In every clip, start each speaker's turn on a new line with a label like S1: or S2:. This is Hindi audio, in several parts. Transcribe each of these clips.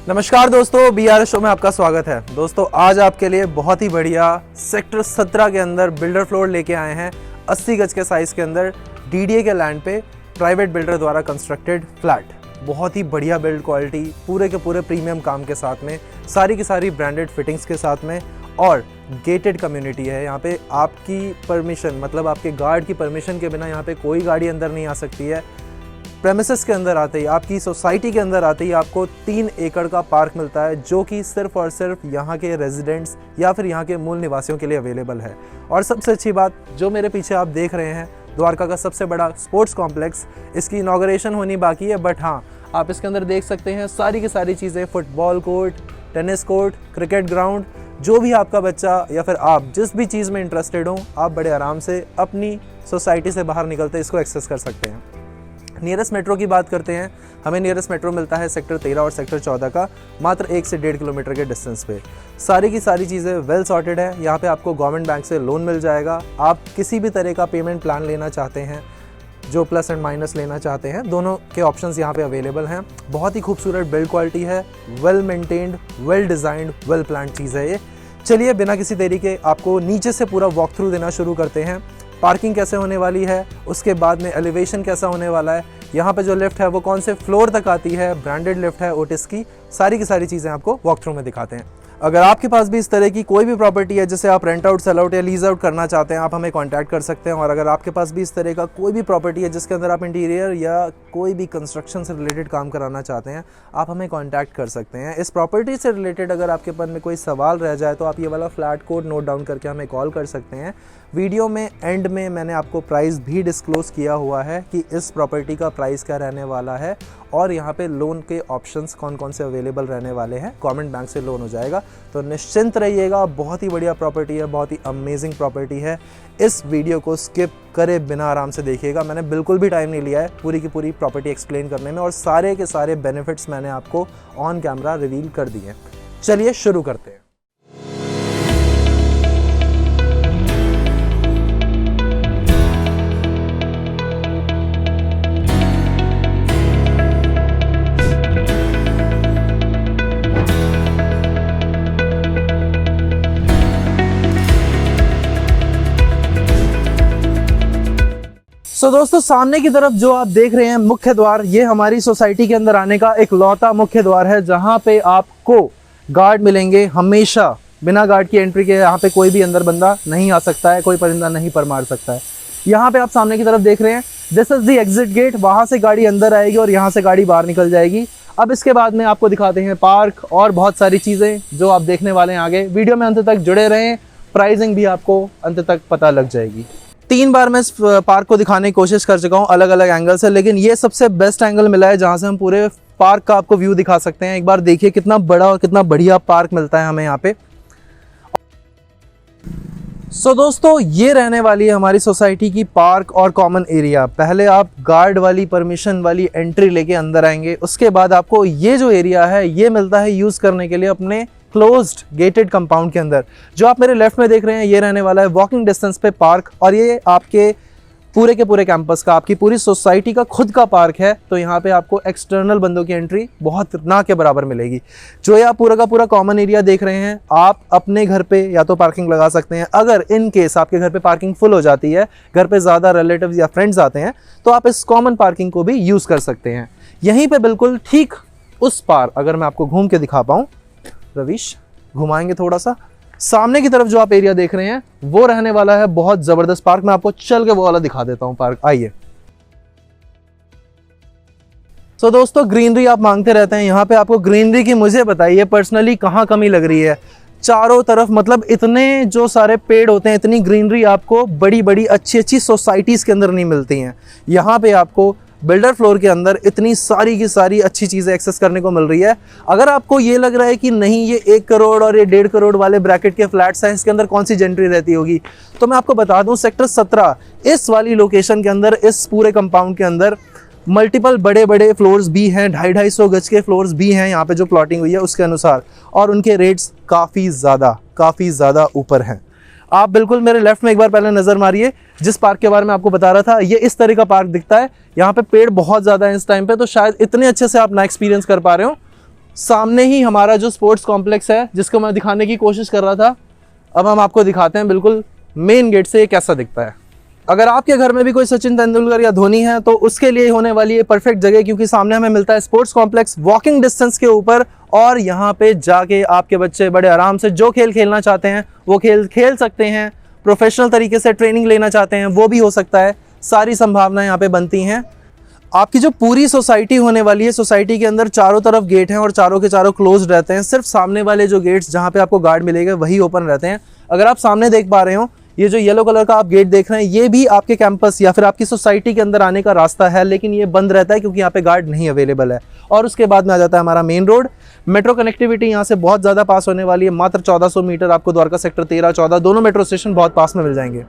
S1: नमस्कार दोस्तों, BRS शो में आपका स्वागत है। दोस्तों आज आपके लिए बहुत ही बढ़िया सेक्टर 17 के अंदर बिल्डर फ्लोर लेके आए हैं। 80 गज के साइज़ के अंदर DDA के लैंड पे प्राइवेट बिल्डर द्वारा कंस्ट्रक्टेड फ्लैट। बहुत ही बढ़िया बिल्ड क्वालिटी, पूरे के पूरे प्रीमियम काम के साथ में, सारी की सारी ब्रांडेड फिटिंग्स के साथ में, और गेटेड कम्युनिटी है। यहाँ पे आपकी परमिशन, मतलब आपके गार्ड की परमिशन के बिना यहाँ पे कोई गाड़ी अंदर नहीं आ सकती है। प्रेमिसेस के अंदर आते ही, आपकी सोसाइटी के अंदर आते ही आपको 3 एकड़ का पार्क मिलता है, जो कि सिर्फ और सिर्फ यहाँ के रेजिडेंट्स या फिर यहाँ के मूल निवासियों के लिए अवेलेबल है। और सबसे अच्छी बात, जो मेरे पीछे आप देख रहे हैं, द्वारका का सबसे बड़ा स्पोर्ट्स कॉम्प्लेक्स, इसकी इनॉग्रेशन होनी बाकी है, बट हाँ, आप इसके अंदर देख सकते हैं सारी की सारी चीज़ें, football court, tennis court, cricket ground, जो भी आपका बच्चा या फिर आप जिस भी चीज़ में इंटरेस्टेड हो, आप बड़े आराम से अपनी सोसाइटी से बाहर निकलते इसको एक्सेस कर सकते हैं। नियरेस्ट मेट्रो की बात करते हैं, हमें नियरेस्ट मेट्रो मिलता है सेक्टर 13 और सेक्टर 14 का, मात्र 1 से 1.5 किलोमीटर के डिस्टेंस पे। सारी की सारी चीज़ें वेल सॉर्टेड है। यहाँ पे आपको गवर्नमेंट बैंक से लोन मिल जाएगा। आप किसी भी तरह का पेमेंट प्लान लेना चाहते हैं, जो प्लस एंड माइनस लेना चाहते हैं, दोनों के ऑप्शंस यहाँ पे अवेलेबल हैं। बहुत ही खूबसूरत बिल्ड क्वालिटी है, well maintained, well designed, well planned चीज़ है ये। चलिए बिना किसी देरी के आपको नीचे से पूरा वॉक थ्रू देना शुरू करते हैं। पार्किंग कैसे होने वाली है, उसके बाद में एलिवेशन कैसा होने वाला है, यहाँ पे जो लिफ्ट है वो कौन से फ्लोर तक आती है, ब्रांडेड लिफ्ट है ओटिस की, सारी की सारी चीज़ें आपको वॉक थ्रू में दिखाते हैं। अगर आपके पास भी इस तरह की कोई भी प्रॉपर्टी है जिसे आप रेंट आउट, सेल आउट या लीज आउट करना चाहते हैं, आप हमें कांटेक्ट कर सकते हैं। और अगर आपके पास भी इस तरह का कोई भी प्रॉपर्टी है जिसके अंदर आप इंटीरियर या कोई भी कंस्ट्रक्शन से रिलेटेड काम कराना चाहते हैं, आप हमें कांटेक्ट कर सकते हैं। इस प्रॉपर्टी से रिलेटेड अगर आपके मन में कोई सवाल रह जाए तो आप ये वाला फ्लैट कोड नोट डाउन करके हमें कॉल कर सकते हैं। वीडियो में एंड में मैंने आपको प्राइस भी डिस्क्लोज़ किया हुआ है कि इस प्रॉपर्टी का प्राइस क्या रहने वाला है, और यहाँ पे लोन के ऑप्शंस कौन कौन से अवेलेबल रहने वाले हैं। गवर्नमेंट बैंक से लोन हो जाएगा, तो निश्चिंत रहिएगा। बहुत ही बढ़िया प्रॉपर्टी है, बहुत ही अमेजिंग प्रॉपर्टी है। इस वीडियो को स्किप करे बिना आराम से देखिएगा। मैंने बिल्कुल भी टाइम नहीं लिया है पूरी की पूरी प्रॉपर्टी एक्सप्लेन करने में, और सारे के सारे बेनिफिट्स मैंने आपको ऑन कैमरा रिवील कर दिए हैं। चलिए शुरू करते हैं। तो दोस्तों सामने की तरफ जो आप देख रहे हैं मुख्य द्वार, ये हमारी सोसाइटी के अंदर आने का एक लौता मुख्य द्वार है, जहां पे आपको गार्ड मिलेंगे। हमेशा बिना गार्ड की एंट्री के यहाँ पे कोई भी अंदर बंदा नहीं आ सकता है, कोई परिंदा नहीं पर मार सकता है। यहाँ पे आप सामने की तरफ देख रहे हैं, this is the exit gate. वहां से गाड़ी अंदर आएगी और यहाँ से गाड़ी बाहर निकल जाएगी। अब इसके बाद में आपको दिखाते हैं पार्क और बहुत सारी चीज़ें जो आप देखने वाले हैं आगे। वीडियो में अंत तक जुड़े रहें, प्राइसिंग भी आपको अंत तक पता लग जाएगी। 3 बार मैं इस पार्क को दिखाने की कोशिश कर चुका हूँ अलग अलग एंगल से, लेकिन ये सबसे बेस्ट एंगल मिला है जहाँ से हम पूरे पार्क का आपको व्यू दिखा सकते हैं। एक बार देखिए कितना बड़ा और कितना बढ़िया पार्क मिलता है हमें यहाँ पे। सो दोस्तों ये रहने वाली है हमारी सोसाइटी की पार्क और कॉमन एरिया। पहले आप गार्ड वाली परमिशन वाली एंट्री लेके अंदर आएंगे, उसके बाद आपको ये जो एरिया है ये मिलता है यूज़ करने के लिए अपने क्लोज्ड गेटेड कंपाउंड के अंदर। जो आप मेरे लेफ्ट में देख रहे हैं ये रहने वाला है वॉकिंग डिस्टेंस पे पार्क, और ये आपके पूरे के पूरे कैंपस का, आपकी पूरी सोसाइटी का खुद का पार्क है। तो यहाँ पे आपको एक्सटर्नल बंदों की एंट्री बहुत ना के बराबर मिलेगी। जो ये आप पूरा का पूरा कॉमन एरिया देख रहे हैं, आप अपने घर पे या तो पार्किंग लगा सकते हैं। अगर इन केस आपके घर पे पार्किंग फुल हो जाती है, घर पे ज़्यादा रिलेटिव्स या फ्रेंड्स आते हैं, तो आप इस कॉमन पार्किंग को भी यूज़ कर सकते हैं। यहीं पर बिल्कुल ठीक उस पार, अगर मैं आपको घूम के दिखा पाऊँ, रवीश घुमाएंगे थोड़ा सा, सामने की तरफ जो आप एरिया देख रहे हैं वो रहने वाला है बहुत जबरदस्त पार्क। मैं आपको चल के वो वाला दिखा देता हूं पार्क, आइए। तो दोस्तों ग्रीनरी आप मांगते रहते हैं, यहाँ पे आपको ग्रीनरी की मुझे बताइए पर्सनली कहाँ कमी लग रही है। चारों तरफ मतलब इतने जो सारे पेड़ होते हैं, इतनी ग्रीनरी आपको बड़ी बड़ी अच्छी अच्छी सोसाइटीज़ के अंदर नहीं मिलती हैं। यहाँ पे आपको बिल्डर फ्लोर के अंदर इतनी सारी की सारी अच्छी चीज़ें एक्सेस करने को मिल रही है। अगर आपको ये लग रहा है कि नहीं ये 1 करोड़ और ये 1.5 करोड़ वाले ब्रैकेट के फ्लैट्स हैं, इसके अंदर कौन सी जेंट्री रहती होगी, तो मैं आपको बता दूं सेक्टर 17 इस वाली लोकेशन के अंदर, इस पूरे कंपाउंड के अंदर मल्टीपल बड़े बड़े फ्लोर्स भी हैं, 250-250 गज के फ्लोर्स भी हैं यहाँ पे जो प्लॉटिंग हुई है उसके अनुसार, और उनके रेट्स काफ़ी ज़्यादा ऊपर हैं। आप बिल्कुल मेरे लेफ्ट में एक बार पहले नज़र मारिए, जिस पार्क के बारे में आपको बता रहा था, ये इस तरह का पार्क दिखता है। यहाँ पे पेड़ बहुत ज़्यादा है इस टाइम पे, तो शायद इतने अच्छे से आप ना एक्सपीरियंस कर पा रहे हो। सामने ही हमारा जो स्पोर्ट्स कॉम्प्लेक्स है जिसको मैं दिखाने की कोशिश कर रहा था, अब हम आपको दिखाते हैं बिल्कुल मेन गेट से ये कैसा दिखता है। अगर आपके घर में भी कोई सचिन तेंदुलकर या धोनी है तो उसके लिए होने वाली ये परफेक्ट जगह, क्योंकि सामने हमें मिलता है स्पोर्ट्स कॉम्प्लेक्स वॉकिंग डिस्टेंस के ऊपर, और यहाँ पे जाके आपके बच्चे बड़े आराम से जो खेल खेलना चाहते हैं वो खेल खेल सकते हैं। प्रोफेशनल तरीके से ट्रेनिंग लेना चाहते हैं वो भी हो सकता है। सारी संभावनाएं यहाँ पे बनती हैं। आपकी जो पूरी सोसाइटी होने वाली है, सोसाइटी के अंदर चारों तरफ गेट हैं और चारों के चारों क्लोज रहते हैं। सिर्फ सामने वाले जो गेट्स जहाँ पे आपको गार्ड मिलेगा वही ओपन रहते हैं। अगर आप सामने देख पा रहे हो, ये जो येलो कलर का आप गेट देख रहे हैं, ये भी आपके कैंपस या फिर आपकी सोसाइटी के अंदर आने का रास्ता है, लेकिन ये बंद रहता है क्योंकि यहाँ पे गार्ड नहीं अवेलेबल है। और उसके बाद में आ जाता है हमारा मेन रोड। मेट्रो कनेक्टिविटी यहाँ से बहुत ज़्यादा पास होने वाली है। मात्र 1400 मीटर आपको द्वारका सेक्टर 13, 14 दोनों मेट्रो स्टेशन बहुत पास में मिल जाएंगे।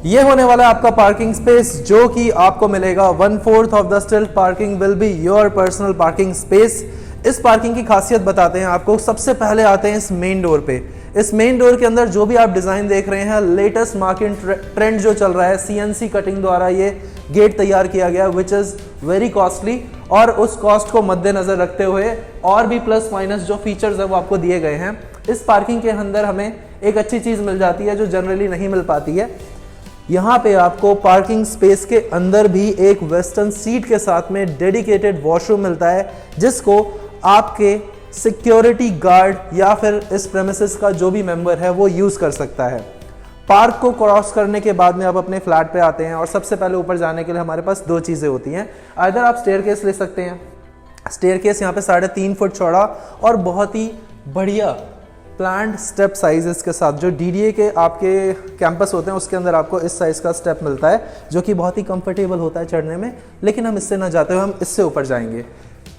S1: ये होने वाला है आपका पार्किंग स्पेस, जो कि आपको मिलेगा 1/4 ऑफ द स्टिल्ट parking will be your personal parking space. इस पार्किंग की खासियत बताते हैं आपको। सबसे पहले आते हैं इस मेन डोर पे। इस मेन डोर के अंदर जो भी आप डिज़ाइन देख रहे हैं, लेटेस्ट मार्केट ट्रेंड जो चल रहा है, CNC कटिंग द्वारा ये गेट तैयार किया गया, विच इज़ वेरी कॉस्टली। और उस कॉस्ट को मद्देनजर रखते हुए और भी प्लस माइनस जो फीचर्स है वो आपको दिए गए हैं। इस पार्किंग के अंदर हमें एक अच्छी चीज़ मिल जाती है जो जनरली नहीं मिल पाती है। यहाँ पे आपको पार्किंग स्पेस के अंदर भी एक वेस्टर्न सीट के साथ में डेडिकेटेड वॉशरूम मिलता है, जिसको आपके सिक्योरिटी गार्ड या फिर इस प्रेमिसेस का जो भी मेंबर है वो यूज़ कर सकता है। पार्क को क्रॉस करने के बाद में आप अपने फ्लैट पे आते हैं और सबसे पहले ऊपर जाने के लिए हमारे पास दो चीज़ें होती हैं। आइदर आप स्टेयरकेस ले सकते हैं। स्टेयरकेस यहाँ पे 3.5 फुट चौड़ा और बहुत ही बढ़िया प्लान्ड स्टेप साइजेस के साथ, जो DDA के आपके कैंपस होते हैं उसके अंदर आपको इस साइज़ का स्टेप मिलता है, जो कि बहुत ही कंफर्टेबल होता है चढ़ने में। लेकिन हम इससे ना जाते हुए हम इससे ऊपर जाएंगे।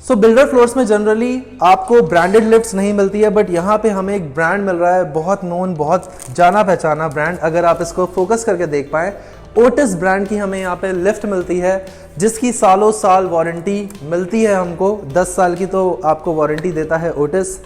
S1: सो बिल्डर फ्लोर्स में जनरली आपको ब्रांडेड लिफ्ट्स नहीं मिलती है, बट यहाँ पे हमें एक ब्रांड मिल रहा है, बहुत नोन, बहुत जाना पहचाना ब्रांड। अगर आप इसको फोकस करके देख पाएँ, ओटिस ब्रांड की हमें यहाँ पे लिफ्ट मिलती है, जिसकी सालों साल वारंटी मिलती है हमको। 10 साल की तो आपको वारंटी देता है ओटिस।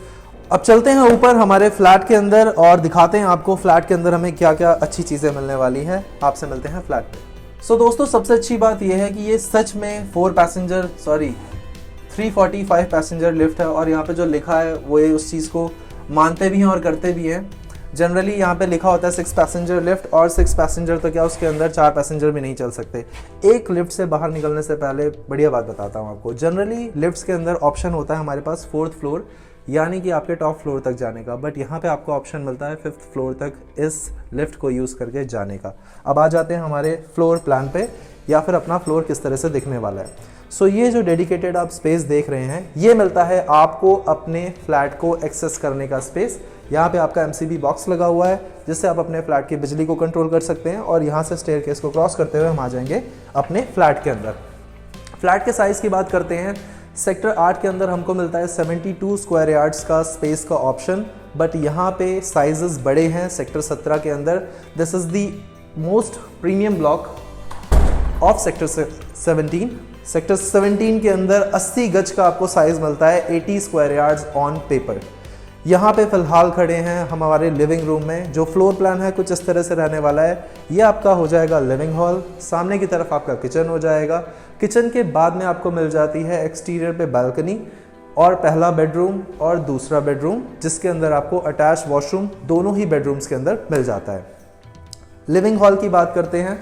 S1: अब चलते हैं ऊपर हमारे फ्लैट के अंदर और दिखाते हैं आपको फ्लैट के अंदर हमें क्या क्या अच्छी चीज़ें मिलने वाली हैं। आपसे मिलते हैं फ्लैट पे। सो दोस्तों, सबसे अच्छी बात यह है कि ये सच में 345 पैसेंजर लिफ्ट है, और यहाँ पे जो लिखा है वो ये उस चीज़ को मानते भी हैं और करते भी हैं। जनरली यहाँ पे लिखा होता है 6 पैसेंजर लिफ्ट, और 6 पैसेंजर तो क्या उसके अंदर 4 पैसेंजर भी नहीं चल सकते। एक लिफ्ट से बाहर निकलने से पहले बढ़िया बात बताता हूँ आपको। जनरली लिफ्ट्स के अंदर ऑप्शन होता है हमारे पास 4th फ्लोर, यानी कि आपके टॉप फ्लोर तक जाने का, बट यहाँ पे आपको ऑप्शन मिलता है 5th फ्लोर तक इस लिफ्ट को यूज़ करके जाने का। अब आ जाते हैं हमारे फ्लोर प्लान पे, या फिर अपना फ्लोर किस तरह से दिखने वाला है। सो ये जो डेडिकेटेड आप स्पेस देख रहे हैं, ये मिलता है आपको अपने फ्लैट को एक्सेस करने का स्पेस। यहाँ पे आपका MCB बॉक्स लगा हुआ है, जिससे आप अपने फ्लैट की बिजली को कंट्रोल कर सकते हैं, और यहाँ से स्टेयरकेस को क्रॉस करते हुए हम आ जाएंगे अपने फ्लैट के अंदर। फ्लैट के साइज़ की बात करते हैं, सेक्टर 8 के अंदर हमको मिलता है 72 स्क्वायर यार्ड्स का स्पेस का ऑप्शन, बट यहाँ पे साइजेस बड़े हैं। सेक्टर 17 के अंदर this is the most premium block of sector 17। Sector 17 के अंदर 80 गज का आपको साइज़ मिलता है, 80 स्क्वायर यार्ड्स ऑन पेपर। यहाँ पे फ़िलहाल खड़े हैं हम हमारे लिविंग रूम में। जो फ्लोर प्लान है कुछ इस तरह से रहने वाला है। ये आपका हो जाएगा लिविंग हॉल, सामने की तरफ आपका किचन हो जाएगा। किचन के बाद में आपको मिल जाती है एक्सटीरियर पे बालकनी और पहला बेडरूम और दूसरा बेडरूम, जिसके अंदर आपको अटैच वॉशरूम दोनों ही बेडरूम्स के अंदर मिल जाता है। लिविंग हॉल की बात करते हैं।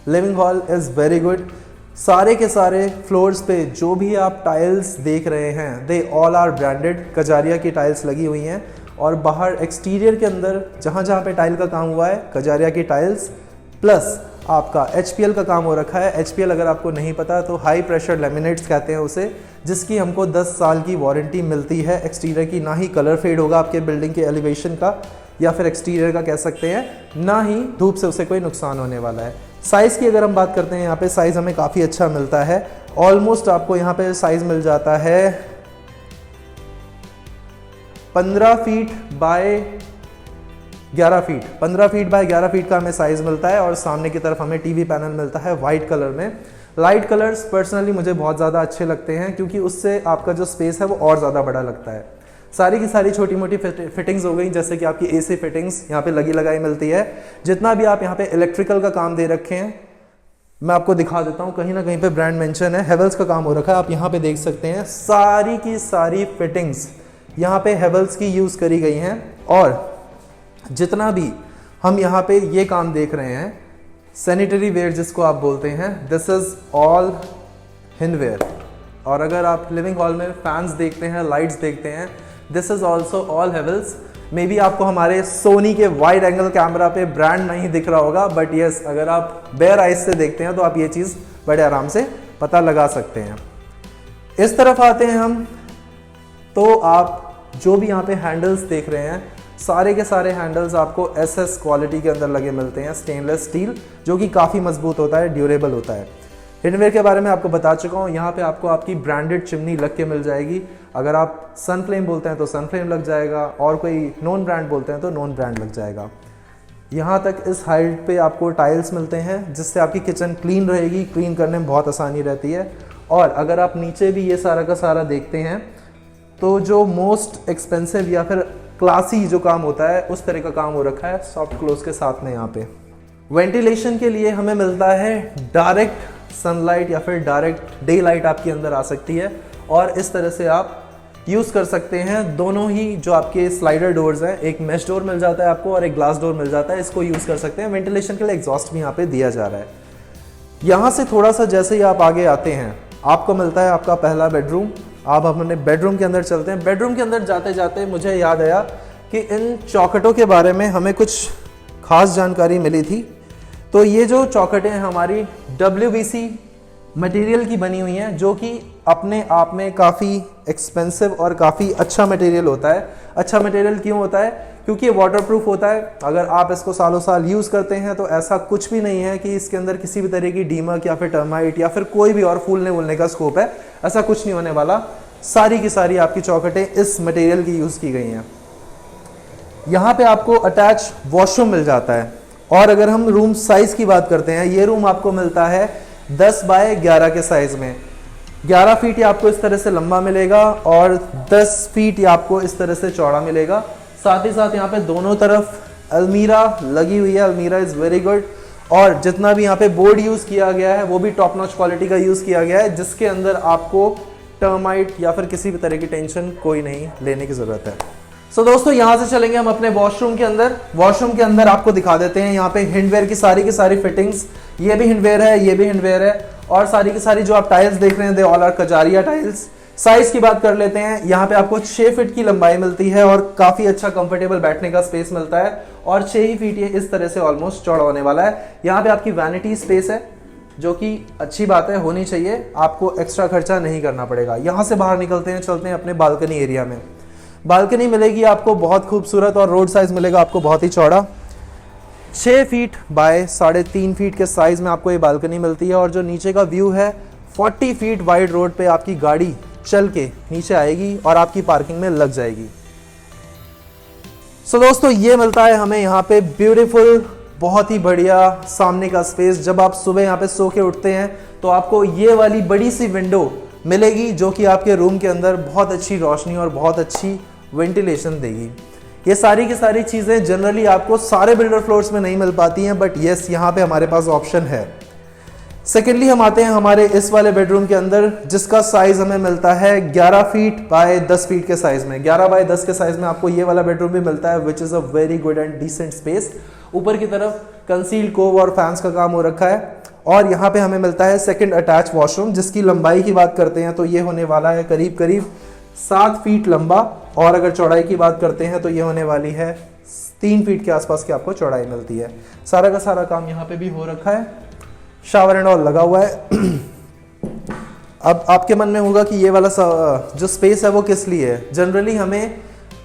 S1: Living hall is very good. सारे के सारे फ्लोर्स पे जो भी आप टाइल्स देख रहे हैं, they all are branded. Kajaria की टाइल्स लगी हुई हैं, और बाहर एक्सटीरियर के अंदर जहाँ जहाँ पे टाइल का काम हुआ है, कजारिया की टाइल्स, प्लस आपका HPL का काम हो रखा है। HPL अगर आपको नहीं पता तो हाई प्रेशर लेमिनेट्स कहते हैं उसे, जिसकी हमको 10 साल की वारंटी मिलती है एक्सटीरियर की। ना ही कलर फेड होगा आपके बिल्डिंग के एलिवेशन का या फिर एक्सटीरियर का कह सकते हैं, ना ही धूप से उसे कोई नुकसान होने वाला है। साइज़ की अगर हम बात करते हैं, यहाँ पे साइज़ हमें काफ़ी अच्छा मिलता है। ऑलमोस्ट आपको यहाँ पे साइज़ मिल जाता है 15 feet by 11 feet. 15 feet by 11 feet का हमें साइज़ मिलता है, और सामने की तरफ हमें TV पैनल मिलता है वाइट कलर में। लाइट कलर्स पर्सनली मुझे बहुत ज़्यादा अच्छे लगते हैं, क्योंकि उससे आपका जो स्पेस है वो और ज़्यादा बड़ा लगता है। सारी की सारी छोटी मोटी फिटिंग्स हो गई, जैसे कि आपकी AC फिटिंग्स यहाँ पे लगी लगाई मिलती है। जितना भी आप यहाँ पे इलेक्ट्रिकल का काम दे रखे हैं, मैं आपको दिखा देता हूँ, कहीं ना कहीं पे ब्रांड मेंशन है, हेवल्स का काम हो रखा है। आप यहाँ पे देख सकते हैं सारी की सारी फिटिंग्स यहाँ पे हेवल्स की यूज़ करी गई हैं। और जितना भी हम यहाँ पे ये काम देख रहे हैं, सैनिटरी वेयर जिसको आप बोलते हैं, दिस इज़ ऑल हिंडवेयर। और अगर आप लिविंग हॉल में फैंस देखते हैं, लाइट्स देखते हैं, this is also all Havells. May be आपको हमारे सोनी के वाइड एंगल कैमरा पे ब्रांड नहीं दिख रहा होगा, बट यस, अगर आप बेयर आइज से देखते हैं तो आप ये चीज़ बड़े आराम से पता लगा सकते हैं। इस तरफ आते हैं हम, तो आप जो भी यहाँ पे हैंडल्स देख रहे हैं, सारे के सारे हैंडल्स आपको एसएस क्वालिटी के अंदर लगे मिलते हैं, स्टेनलेस स्टील, जो कि काफ़ी मजबूत होता है, ड्यूरेबल होता है। हिंडवेयर के बारे में आपको बता चुका हूँ। यहाँ पे आपको आपकी ब्रांडेड चिमनी लग के मिल जाएगी। अगर आप सनफ्लेम बोलते हैं तो सनफ्लेम लग जाएगा, और कोई नॉन ब्रांड बोलते हैं तो नॉन ब्रांड लग जाएगा। यहाँ तक इस हाइट पे आपको टाइल्स मिलते हैं, जिससे आपकी किचन क्लीन रहेगी, क्लीन करने में बहुत आसानी रहती है। और अगर आप नीचे भी ये सारा का सारा देखते हैं, तो जो मोस्ट एक्सपेंसिव या फिर क्लासी जो काम होता है, उस तरह का काम हो रखा है सॉफ्ट क्लोज के साथ में। यहाँ पे वेंटिलेशन के लिए हमें मिलता है डायरेक्ट सनलाइट या फिर डायरेक्ट डे लाइट आपके अंदर आ सकती है, और इस तरह से आप यूज़ कर सकते हैं। दोनों ही जो आपके स्लाइडर डोर्स हैं, एक मेश डोर मिल जाता है आपको और एक ग्लास डोर मिल जाता है, इसको यूज़ कर सकते हैं। वेंटिलेशन के लिए एग्जॉस्ट भी यहाँ पे दिया जा रहा है। यहाँ से थोड़ा सा जैसे ही आप आगे आते हैं, आपको मिलता है आपका पहला बेडरूम। आप अपने बेडरूम के अंदर चलते हैं। बेडरूम के अंदर जाते जाते मुझे याद आया कि इन चौखटों के बारे में हमें कुछ खास जानकारी मिली थी। तो ये जो चौखटें हैं हमारी WBC मटेरियल की बनी हुई हैं, जो कि अपने आप में काफ़ी एक्सपेंसिव और काफ़ी अच्छा मटेरियल होता है। अच्छा मटेरियल क्यों होता है? क्योंकि ये वाटरप्रूफ होता है। अगर आप इसको सालों साल यूज़ करते हैं तो ऐसा कुछ भी नहीं है कि इसके अंदर किसी भी तरह की दीमक या फिर टर्माइट या फिर कोई भी और फूलने वूलने का स्कोप है, ऐसा कुछ नहीं होने वाला। सारी की सारी आपकी चौखटें इस मटेरियल की यूज़ की गई हैं। यहाँ पे आपको अटैच वॉशरूम मिल जाता है। और अगर हम रूम साइज़ की बात करते हैं, ये रूम आपको मिलता है 10 बाय 11 के साइज़ में। 11 फीट ये आपको इस तरह से लंबा मिलेगा और 10 फीट ये आपको इस तरह से चौड़ा मिलेगा। साथ ही साथ यहाँ पे दोनों तरफ अलमीरा लगी हुई है। अलमीरा इज़ वेरी गुड। और जितना भी यहाँ पे बोर्ड यूज़ किया गया है वो भी टॉप नॉच क्वालिटी का यूज़ किया गया है, जिसके अंदर आपको टर्माइट या फिर किसी भी तरह की टेंशन कोई नहीं लेने की ज़रूरत है। सो दोस्तों, यहाँ से चलेंगे हम अपने वॉशरूम के अंदर। वॉशरूम के अंदर आपको दिखा देते हैं यहाँ पे हिंडवेयर की सारी फिटिंग्स। ये भी हिंडवेयर है, ये भी हिंडवेयर है, और सारी की सारी जो आप टाइल्स देख रहे हैं, they all are Kajaria tiles. Size की बात कर लेते हैं। यहाँ पे आपको 6 फीट की लंबाई मिलती है और काफी अच्छा कंफर्टेबल बैठने का स्पेस मिलता है, और 6 ही फीट ये इस तरह से ऑलमोस्ट चौड़ा होने वाला है। यहाँ पे आपकी वैनिटी स्पेस है, जो कि अच्छी बात है, होनी चाहिए। आपको एक्स्ट्रा खर्चा नहीं करना पड़ेगा। यहाँ से बाहर निकलते हैं, चलते हैं अपने बालकनी एरिया में। बालकनी मिलेगी आपको बहुत खूबसूरत, और रोड साइज मिलेगा आपको बहुत ही चौड़ा। 6 फीट बाय 3.5 फीट के साइज में आपको ये बालकनी मिलती है। और जो नीचे का व्यू है, 40 फीट वाइड रोड पे आपकी गाड़ी चल के नीचे आएगी और आपकी पार्किंग में लग जाएगी। सो दोस्तों, ये मिलता है हमें यहाँ पे ब्यूटीफुल, बहुत ही बढ़िया सामने का स्पेस। जब आप सुबह यहाँ पे सो के उठते हैं तो आपको ये वाली बड़ी सी विंडो मिलेगी, जो कि आपके रूम के अंदर बहुत अच्छी रोशनी और बहुत अच्छी वेंटिलेशन देगी। ये सारी की सारी चीज़ें जनरली आपको सारे बिल्डर फ्लोर्स में नहीं मिल पाती हैं, बट येस, यहाँ पे हमारे पास ऑप्शन है। सेकेंडली हम आते हैं हमारे इस वाले बेडरूम के अंदर, जिसका साइज हमें मिलता है 11 फीट बाय 10 फीट के साइज में। 11 बाय 10 के साइज में आपको ये वाला बेडरूम भी मिलता है, which is a very good and decent space. ऊपर की तरफ कंसील्ड कोव और फैंस का काम हो रखा है। और यहाँ पे हमें मिलता है सेकंड अटैच वॉशरूम, जिसकी लंबाई की बात करते हैं तो ये होने वाला है करीब करीब 7 फीट लंबा, और अगर चौड़ाई की बात करते हैं तो ये होने वाली है 3 फीट के आसपास की आपको चौड़ाई मिलती है। सारा का सारा काम यहाँ पे भी हो रखा है, शावर एंड ऑल लगा हुआ है। अब आपके मन में होगा कि ये वाला जो स्पेस है वो किस लिए है। जनरली हमें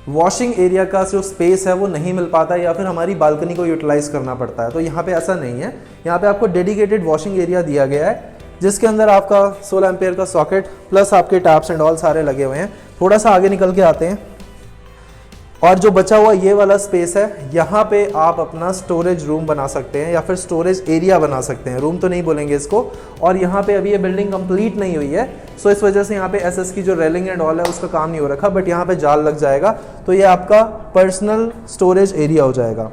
S1: वॉशिंग एरिया का जो स्पेस है वो नहीं मिल पाता, या फिर हमारी बालकनी को यूटिलाइज करना पड़ता है। तो यहाँ पे ऐसा नहीं है। यहाँ पे आपको डेडिकेटेड वॉशिंग एरिया दिया गया है, जिसके अंदर आपका 16 एम्पेयर का सॉकेट प्लस आपके टैप्स एंड ऑल सारे लगे हुए हैं। थोड़ा सा आगे निकल के आते हैं, और जो बचा हुआ ये वाला स्पेस है, यहाँ पे आप अपना स्टोरेज रूम बना सकते हैं या फिर स्टोरेज एरिया बना सकते हैं। रूम तो नहीं बोलेंगे इसको। और यहाँ पे अभी ये बिल्डिंग कंप्लीट नहीं हुई है, सो इस वजह से यहाँ पे एसएस की जो रेलिंग एंड ऑल है उसका काम नहीं हो रखा, बट यहाँ पे जाल लग जाएगा, तो ये आपका पर्सनल स्टोरेज एरिया हो जाएगा।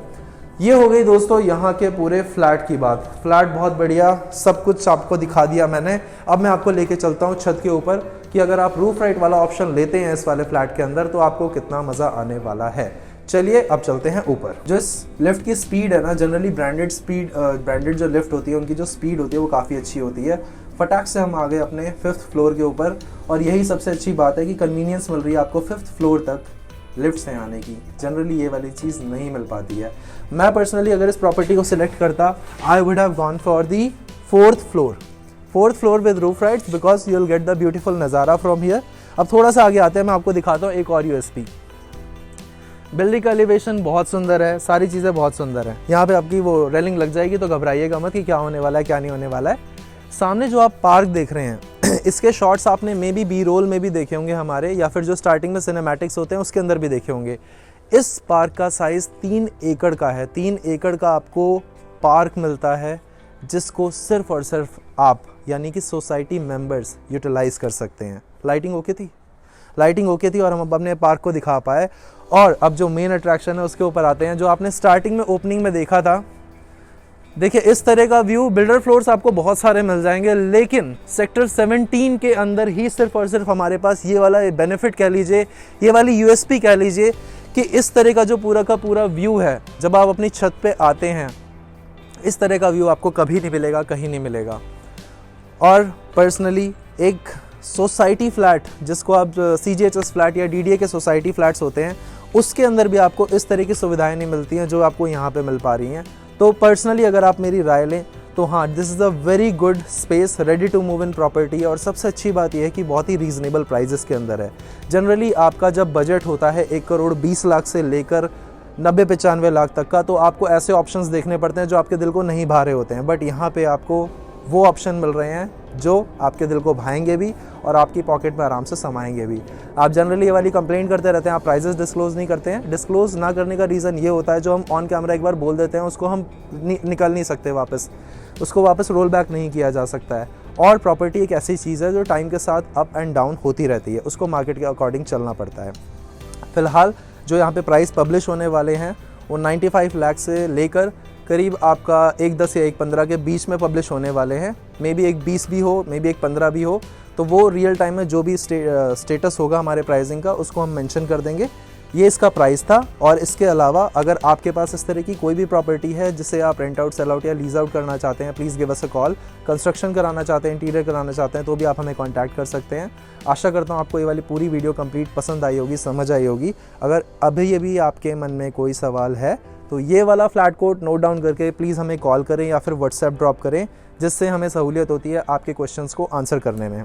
S1: ये हो गई दोस्तों यहाँ के पूरे फ्लैट की बात। फ्लैट बहुत बढ़िया, सब कुछ आपको दिखा दिया मैंने। अब मैं आपको लेके चलता हूँ छत के ऊपर कि अगर आप रूफ राइट वाला ऑप्शन लेते हैं इस वाले फ्लैट के अंदर तो आपको कितना मज़ा आने वाला है। चलिए अब चलते हैं ऊपर। जो इस लिफ्ट की स्पीड है ना, जनरली ब्रांडेड जो लिफ्ट होती है उनकी जो स्पीड होती है वो काफ़ी अच्छी होती है। फटाक से हम आ गए अपने 5th फ्लोर के ऊपर, और यही सबसे अच्छी बात है कि कन्वीनियंस मिल रही है आपको 5th फ्लोर तक लिफ्ट से आने की। जनरली ये वाली चीज़ नहीं मिल पाती है। मैं पर्सनली अगर इस प्रॉपर्टी को सिलेक्ट करता, I would have gone for the 4th floor with roof rights, because you will get the beautiful नज़ारा फ्रॉम हियर। अब थोड़ा सा आगे आते हैं, मैं आपको दिखाता हूँ एक और यूएसपी। बिल्डिंग का एलिवेशन बहुत सुंदर है, सारी चीज़ें बहुत सुंदर है। यहाँ पे आपकी वो रेलिंग लग जाएगी तो घबराइएगा मत कि क्या होने वाला है क्या नहीं होने वाला है। सामने जो आप पार्क देख रहे हैं इसके शॉट्स आपने मे बी रोल में भी देखे होंगे हमारे, या फिर जो स्टार्टिंग में सिनेमैटिक्स होते हैं उसके अंदर भी देखे होंगे। इस पार्क का साइज़ 3 एकड़ का है। 3 एकड़ का आपको पार्क मिलता है जिसको सिर्फ और सिर्फ आप यानी कि सोसाइटी मेंबर्स यूटिलाइज़ कर सकते हैं। लाइटिंग ओके थी और हम अपने पार्क को दिखा पाए। और अब जो मेन अट्रैक्शन है उसके ऊपर आते हैं, जो आपने स्टार्टिंग में ओपनिंग में देखा था। देखिए इस तरह का व्यू बिल्डर फ्लोर्स आपको बहुत सारे मिल जाएंगे, लेकिन सेक्टर 17 के अंदर ही सिर्फ और सिर्फ हमारे पास ये वाला बेनिफिट कह लीजिए, ये वाली यूएसपी कह लीजिए कि इस तरह का जो पूरा का पूरा व्यू है, जब आप अपनी छत पे आते हैं इस तरह का व्यू आपको कभी नहीं मिलेगा, कहीं नहीं मिलेगा। और पर्सनली एक सोसाइटी फ्लैट जिसको आप CGHS फ्लैट या DDA के सोसाइटी फ्लैट्स होते हैं उसके अंदर भी आपको इस तरह की सुविधाएं नहीं मिलती हैं जो आपको यहाँ पे मिल पा रही हैं। तो पर्सनली अगर आप मेरी राय लें तो हाँ, this is a very good space, ready to move in property. और सबसे अच्छी बात यह है कि बहुत ही रीज़नेबल प्राइजेस के अंदर है। जनरली आपका जब बजट होता है 1 करोड़ 20 लाख से लेकर 90-95 लाख तक का, तो आपको ऐसे ऑप्शंस देखने पड़ते हैं जो आपके दिल को नहीं भा रहे होते हैं। बट यहाँ पे आपको वो ऑप्शन मिल रहे हैं जो आपके दिल को भाएंगे भी और आपकी पॉकेट में आराम से समाएंगे भी। आप जनरली ये वाली कंप्लेंट करते रहते हैं, आप प्राइजेस डिस्क्लोज नहीं करते हैं। डिस्क्लोज ना करने का रीज़न ये होता है, जो हम ऑन कैमरा एक बार बोल देते हैं उसको हम निकल नहीं सकते वापस, उसको वापस रोल बैक नहीं किया जा सकता है। और प्रॉपर्टी एक ऐसी चीज़ है जो टाइम के साथ अप एंड डाउन होती रहती है, उसको मार्केट के अकॉर्डिंग चलना पड़ता है। फ़िलहाल जो यहाँ पे प्राइस पब्लिश होने वाले हैं वो 95 लाख से लेकर करीब आपका 1.10 या 1.15 के बीच में पब्लिश होने वाले हैं। मे बी 1.20 भी हो, मे बी 1.15 भी हो, तो वो रियल टाइम में जो भी स्टेटस होगा हमारे प्राइसिंग का उसको हम मेंशन कर देंगे। ये इसका प्राइस था। और इसके अलावा अगर आपके पास इस तरह की कोई भी प्रॉपर्टी है जिसे आप रेंट आउट, सेल आउट या लीज आउट करना चाहते हैं, please give us a call. Construction कराना चाहते हैं, इंटीरियर कराना चाहते हैं, तो भी आप हमें कॉन्टैक्ट कर सकते हैं। आशा करता हूँ आपको ये वाली पूरी वीडियो कंप्लीट पसंद आई होगी, समझ आई होगी। अगर अभी भी आपके मन में कोई सवाल है तो ये वाला फ्लैट कोड नोट डाउन करके प्लीज़ हमें कॉल करें या फिर व्हाट्सएप ड्रॉप करें, जिससे हमें सहूलियत होती है आपके क्वेश्चंस को आंसर करने में।